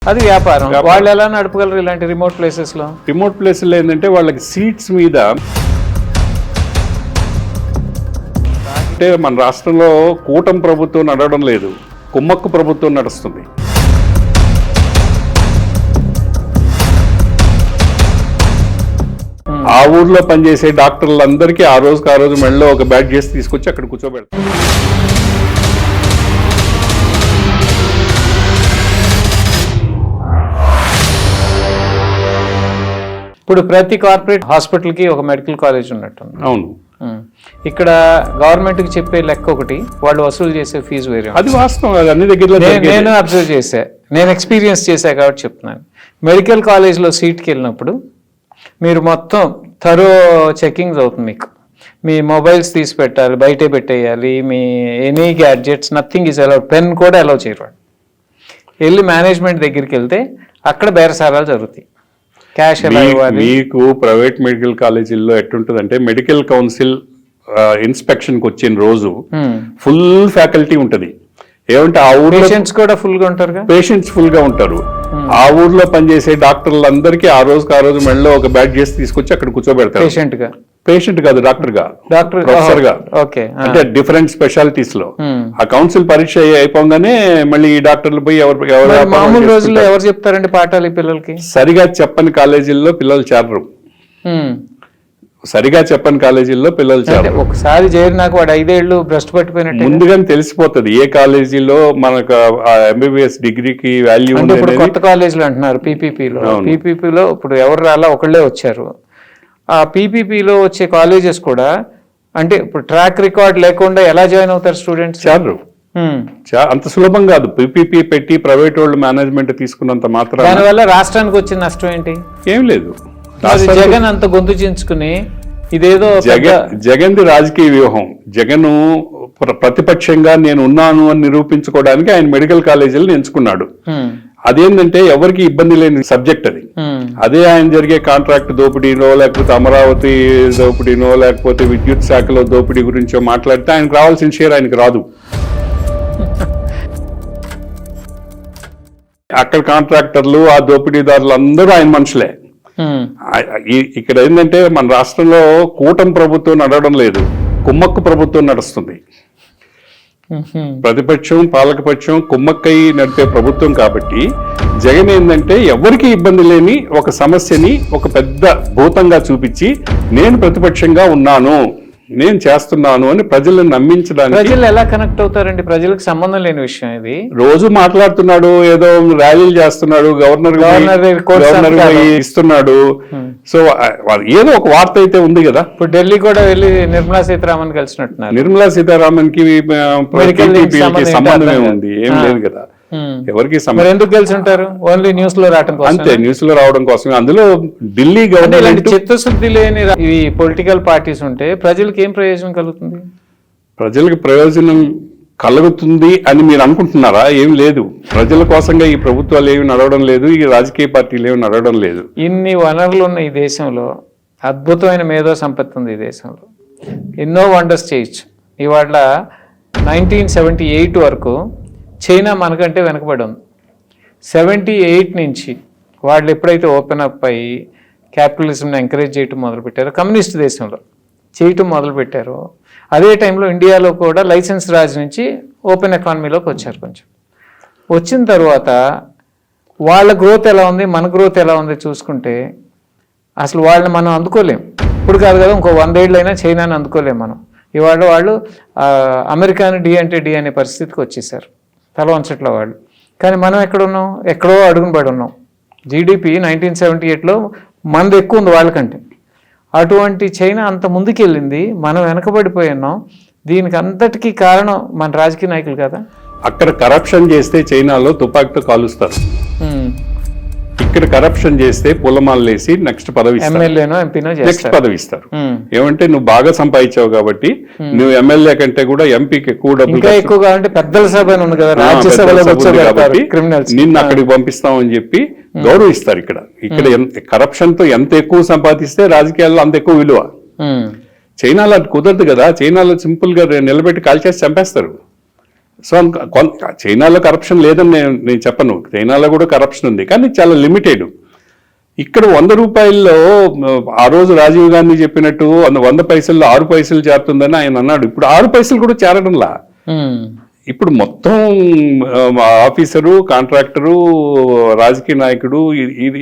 అది వ్యాపారం. వాళ్ళు ఎలా నడపగలరు ఇలాంటి రిమోట్ ప్లేసెస్ లో? రిమోట్ ప్లేసెస్ ఏంటంటే వాళ్ళకి సీట్స్ మీద అంటే మన రాష్ట్రంలో కూటమి ప్రభుత్వం నడవడం లేదు, కుమ్మక్కు ప్రభుత్వం నడుస్తుంది. ఆ ఊర్లో పనిచేసే డాక్టర్లందరికీ ఆ రోజు మెడలో ఒక బ్యాట్ చేసి తీసుకొచ్చి అక్కడ కూర్చోబెడతారు. ఇప్పుడు ప్రతి కార్పొరేట్ హాస్పిటల్ కి ఒక మెడికల్ కాలేజ్ ఉన్నట్టు. అవును, ఇక్కడ గవర్నమెంట్ కి చెప్పే లెక్క ఒకటి, వాళ్ళు వసూలు చేసే ఫీజు వేరే. అది వాస్తవం, అది అన్ని దగ్గరలో నేను అబ్జర్వ్ చేశా, నేను ఎక్స్పీరియన్స్ చేశా కాబట్టి చెప్తున్నాను. మెడికల్ కాలేజ్లో సీట్కి వెళ్ళినప్పుడు మీరు మొత్తం థరో చెకింగ్స్ అవుతుంది. మీకు మీ మొబైల్స్ తీసి పెట్టాలి, బయటే పెట్టేయాలి, me any gadgets nothing is allowed. Pen కూడా అలౌ చేయరు. వెళ్ళి మేనేజ్మెంట్ దగ్గరికి వెళ్తే అక్కడ బేరసారాలు జరుగుతాయి. క్యాష్ ఎలా ఇవ్వాలి? మీకు ప్రైవేట్ మెడికల్ కాలేజీల్లో ఎట్టుంటుందంటే మెడికల్ కౌన్సిల్ ఇన్స్పెక్షన్కి వచ్చిన రోజు ఫుల్ ఫ్యాకల్టీ ఉంటుంది. ఏమంటే ఆ ఊర్లో పేషెంట్స్ కూడా ఫుల్ గా ఉంటారు. పేషెంట్స్ ఫుల్ గా ఉంటారు. ఆ ఊర్లో పనిచేసే డాక్టర్లందరికీ ఆ రోజు మెడలో ఒక బ్యాట్ చేసి తీసుకొచ్చి అక్కడ కూర్చోబెడతారు. పేషెంట్ కాదు, డాక్టర్ గా, ప్రొఫెసర్ గా, అంటే డిఫరెంట్ స్పెషాలిటీస్ లో. ఆ కౌన్సిల్ పరీక్ష అయిపోగానే మళ్ళీ ఈ డాక్టర్లు పోయి మామూలు రోజుల్లో ఎవరు చెప్తారండి పాఠాలు ఈ పిల్లలకి? సరిగా చెప్పని కాలేజీల్లో పిల్లలు చేరరు. సరిగా చెప్పని కాలేజీల్లో పిల్లలు చేరరు. ఒకసారి చేరినాక వాడు 5 ఏళ్ళు భ్రష్టు పట్టిపోయినట్టు ముందుగానే తెలిసిపోతుంది ఏ కాలేజీలో మనకు ఎంబీబీఎస్ డిగ్రీకి వాల్యూ. ఇప్పుడు కొత్త కాలేజీలు అంటున్నారు పీపీపీలో ఇప్పుడు ఎవరు రాలా, ఒకళ్ళే వచ్చారు. ఆ పీపీపీలో వచ్చే కాలేజెస్ కూడా అంటే ఇప్పుడు ట్రాక్ రికార్డ్ లేకుండా ఎలా జాయిన్ అవుతారు స్టూడెంట్స్? చాలు, అంత సులభం కాదు. పీపీపీ పెట్టి ప్రైవేట్ వాళ్ళు మేనేజ్మెంట్ తీసుకున్నంత మాత్రం దానివల్ల రాష్ట్రానికి వచ్చిన నష్టం ఏంటి? ఏం లేదు. జగన్ అంత గొంతు చించుకుని ఇదేదో జగన్ది రాజకీయ వ్యూహం. జగన్ ప్రతిపక్షంగా నేను ఉన్నాను అని నిరూపించుకోవడానికి ఆయన మెడికల్ కాలేజీలను ఎంచుకున్నాడు. అదేంటంటే ఎవరికి ఇబ్బంది లేని సబ్జెక్ట్ అది. అదే ఆయన జరిగే కాంట్రాక్ట్ దోపిడీనో లేకపోతే అమరావతి దోపిడీనో లేకపోతే విద్యుత్ శాఖలో దోపిడీ గురించో మాట్లాడితే ఆయనకు రావాల్సిన షేర్ ఆయనకు రాదు. అక్కడ కాంట్రాక్టర్లు ఆ దోపిడీదారులు అందరూ ఆయన మనుషులే. ఇక్కడ ఏంటంటే మన రాష్ట్రంలో కూటమి ప్రభుత్వం నడవడం లేదు, కుమ్మక్కు ప్రభుత్వం నడుస్తుంది. ప్రతిపక్షం పాలకపక్షం కుమ్మక్కై నడిపే ప్రభుత్వం కాబట్టి జగన్ ఏంటంటే ఎవరికి ఇబ్బంది లేని ఒక సమస్యని ఒక పెద్ద భూతంగా చూపించి నేను ప్రతిపక్షంగా ఉన్నాను, నేను చేస్తున్నాను అని ప్రజలను నమ్మించడానికి. ప్రజలు ఎలా కనెక్ట్ అవుతారండి? ప్రజలకు సంబంధం లేని విషయం ఇది. రోజు మాట్లాడుతున్నాడు, ఏదో ర్యాలీలు చేస్తున్నాడు, గవర్నర్ ఇస్తున్నాడు. సో ఏదో ఒక వార్త అయితే ఉంది కదా. ఇప్పుడు ఢిల్లీ కూడా వెళ్ళి నిర్మలా సీతారామన్ కలిసినట్టున్నారు. నిర్మలా సీతారామన్ కి సంబంధమే ఉంది? ఏం లేదు కదా. ఎవరికి ఎందుకు కలిసి ఉంటారు? ఓన్లీ న్యూస్ లో రావడం కోసం. అంతే, న్యూస్ లో రావడం కోసం. అందులో ఢిల్లీ గవర్నమెంట్ చిత్తశుద్ధి లేని ఈ పొలిటికల్ పార్టీస్ ఉంటే ప్రజలకు ఏం ప్రయోజనం కలుగుతుంది? ప్రజలకు ప్రయోజనం కలుగుతుంది అని మీరు అనుకుంటున్నారా? ఏం లేదు. ప్రజల కోసంగా ఈ ప్రభుత్వాలు ఏమి నడవడం లేదు, ఈ రాజకీయ పార్టీలు ఏమి నడవడం లేదు. ఇన్ని వనరులు ఉన్న ఈ దేశంలో అద్భుతమైన మేధో సంపత్తి ఉంది. ఈ దేశంలో ఎన్నో వండర్స్ చేయొచ్చు. ఇవాళ 1978 వరకు చైనా మనకంటే వెనకబడి ఉంది. 78 నుంచి వాళ్ళు ఎప్పుడైతే ఓపెన్ అప్ అయ్యి క్యాపిటలిజంని ఎంకరేజ్ చేయటం మొదలుపెట్టారో, కమ్యూనిస్ట్ దేశంలో చేయటం మొదలుపెట్టారో, అదే టైంలో ఇండియాలో కూడా లైసెన్స్ రాజ్ నుంచి ఓపెన్ ఎకానమీలోకి వచ్చారు. కొంచెం వచ్చిన తర్వాత వాళ్ళ గ్రోత్ ఎలా ఉంది, మన గ్రోత్ ఎలా ఉంది చూసుకుంటే అసలు వాళ్ళని మనం అందుకోలేం. ఇప్పుడు కాదు కదా, ఇంకో 100 ఏళ్ళైనా చైనాని అందుకోలేం మనం. ఇవాళ వాళ్ళు అమెరికాని డి అంటే డి అనే పరిస్థితికి వచ్చేసారు, తల వంచట్లో వాళ్ళు. కానీ మనం ఎక్కడున్నాం? ఎక్కడో అడుగుని పడి ఉన్నాం. జీడిపి 1978లో మనది ఎక్కువ ఉంది వాళ్ళకంటే. అటువంటి చైనా అంత ముందుకెళ్ళింది, మనం వెనకబడిపోయి ఉన్నాం. దీనికి అంతటికీ కారణం మన రాజకీయ నాయకులు కదా. అక్కడ కరప్షన్ చేస్తే చైనాలో తుపాకీతో కాలుస్తారు, ఇక్కడ కరప్షన్ చేస్తే పూలమాలు వేసి నెక్స్ట్ పదవి ఇస్తారు. ఏమంటే నువ్వు బాగా సంపాదించావు కాబట్టి నువ్వు ఎమ్మెల్యే కంటే కూడా ఎంపీకి ఎక్కువ డబ్బులు నిన్ను అక్కడికి పంపిస్తామని చెప్పి గౌరవిస్తారు. ఇక్కడ కరప్షన్ తో ఎంత ఎక్కువ సంపాదిస్తే రాజకీయాల్లో అంత ఎక్కువ విలువ. చైనాలో అది కుదరదు కదా. చైనాలో సింపుల్ గా నిలబెట్టి కాల్చేసి చంపేస్తారు. సో చైనాలో కరప్షన్ లేదని నేను చెప్పను, చైనాలో కూడా కరప్షన్ ఉంది, కానీ చాలా లిమిటెడ్. ఇక్కడ 100 రూపాయల్లో ఆ రోజు రాజీవ్ గాంధీ చెప్పినట్టు 100 పైసల్లో 6 పైసలు చేరుతుందని ఆయన అన్నాడు. ఇప్పుడు 6 పైసలు కూడా చేరడంలా. ఇప్పుడు మొత్తం ఆఫీసరు, కాంట్రాక్టరు, రాజకీయ నాయకుడు, ఇది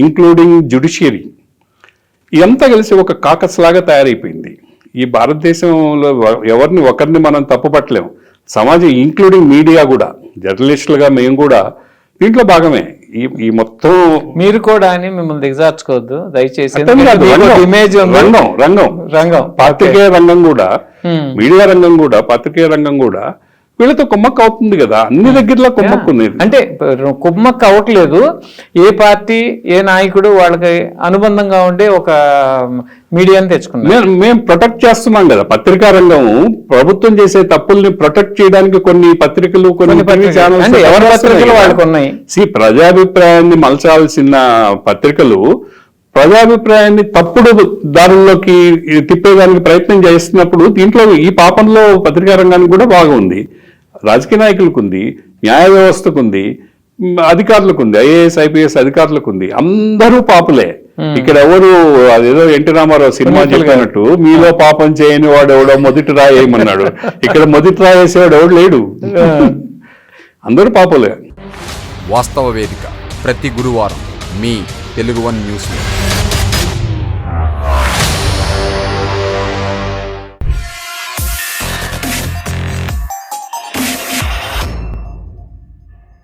ఇంక్లూడింగ్ జ్యుడిషియరీ, ఇదంతా కలిసి ఒక కాకస్ లాగా తయారైపోయింది. ఈ భారతదేశంలో ఒకరిని మనం తప్పుపట్టలేము. సమాజం ఇంక్లూడింగ్ మీడియా కూడా, జర్నలిస్టులుగా మేము కూడా దీంట్లో భాగమే. ఈ మొత్తం మీరు కూడా అని మిమ్మల్ని దిగజార్చుకోవద్దు దయచేసి. ఇమేజ్ రంగం పాత్రికేయ రంగం కూడా, మీడియా రంగం కూడా, పాత్రికేయ రంగం కూడా వీళ్ళతో కుమ్మక్కు అవుతుంది కదా, అన్ని దగ్గరలో కుమ్మక్కు ఉంది. అంటే కుమ్మక్కు అవట్లేదు, ఏ పార్టీ ఏ నాయకుడు వాళ్ళకి అనుబంధంగా ఉండే ఒక మీడియాని తెచ్చుకున్నారు. మేము ప్రొటెక్ట్ చేస్తున్నాం కదా, పత్రికా రంగం ప్రభుత్వం చేసే తప్పుల్ని ప్రొటెక్ట్ చేయడానికి కొన్ని పత్రికలు, కొన్ని ఛానల్స్, ఎవరి పత్రికలు వాళ్ళకు ఉన్నాయి. ప్రజాభిప్రాయాన్ని మలచాల్సిన పత్రికలు ప్రజాభిప్రాయాన్ని తప్పుడు దారుల్లోకి తిప్పేదానికి ప్రయత్నం చేస్తున్నప్పుడు దీంట్లో ఈ పాపంలో పత్రికా రంగానికి కూడా బాగుంది, రాజకీయ నాయకులకు ఉంది, న్యాయ వ్యవస్థకు ఉంది, అధికారులకు ఉంది, ఐఏఎస్ ఐపీఎస్ అధికారులకు ఉంది, అందరూ పాపులే. ఇక్కడ ఎవరు అదేదో ఎన్టీ రామారావు సినిమా చెప్పినట్టు మీలో పాపం చేయని వాడు ఎవడో మొదటి రాయేయమన్నాడు. ఇక్కడ మొదటి రాయేసేవాడు ఎవడు లేడు, అందరూ పాపులే. వాస్తవ వేదిక ప్రతి గురువారం మీ తెలుగు వన్ న్యూస్.